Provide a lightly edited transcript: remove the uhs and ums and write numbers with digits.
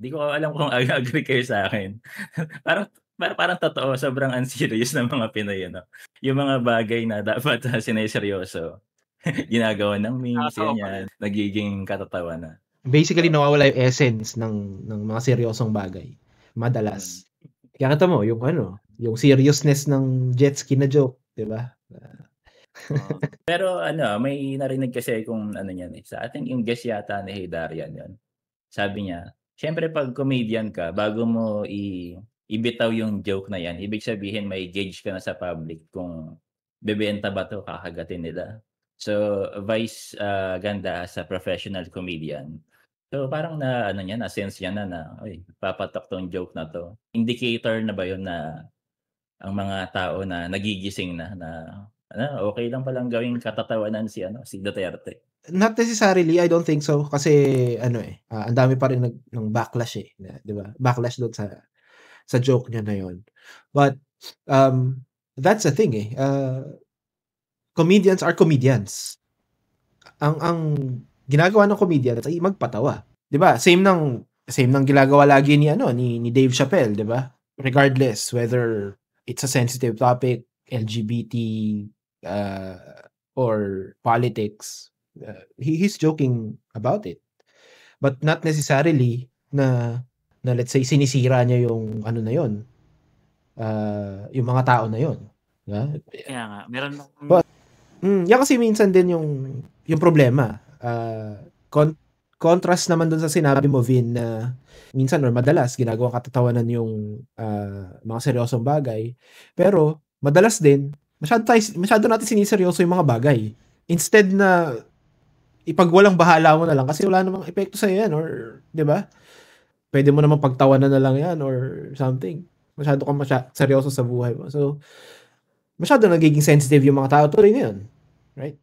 'Di ko alam kung agree kayo sa'kin. Parang parang totoo sobrang unserious ng mga Pinoy ano, yung mga bagay na dapat sineryoso, ginagawan ng memes, Nakakatawa pa ganyan, rin. nagiging katatawanan na. Basically, nawawala yung essence ng mga seryosong bagay, Hmm. madalas. Kaya kita mo yung ano, yung seriousness ng jet ski na joke, 'di ba? Oo. Pero ano, may narinig kasi akong ano niyan, eh, sa ating yung guest yata ni Darian yun. Sabi niya, siyempre 'pag comedian ka bago mo ibitaw yung joke na yan, ibig sabihin may gauge ka na sa public kung bebenta ba 'to, kakagatin nila. So, vice ganda as a professional comedian. So, parang na ano niya, na-sense niya na "Uy, papatok 'tong joke na 'to." Indicator na ba yun na ang mga tao na nagigising na okey lang palang gawing katatawanan si ano, si Duterte. Not necessarily, I don't think so. Kasi ano, eh, ang dami pa rin ng backlash, eh, 'di ba? Backlash dun sa joke niya na yun. But, that's the thing, eh, comedians are comedians. Ang ginagawa ng comedians ay magpatawa, 'di ba? Same ng ginagawa lagi ni Dave Chappelle, 'di ba? Regardless whether it's a sensitive topic, LGBT, or politics, he's joking about it. But not necessarily na let's say sinisira niya yung ano na yun, yung mga tao na yun, 'di ba? Kaya nga, meron But yan kasi minsan din yung problema. Contrast naman dun sa sinabi mo, Vin, na minsan or madalas ginagawang katatawanan yung mga seryosong bagay. Pero madalas din, masyado natin siniseryoso yung mga bagay. Instead na ipagwalang bahala mo na lang kasi wala namang epekto sa'yo yan, or 'di ba? Pwede mo naman pagtawanan na lang yan or something. Masyado kang seryoso sa buhay mo. So, masyado nagiging sensitive yung mga tao tuloy na yun. Right?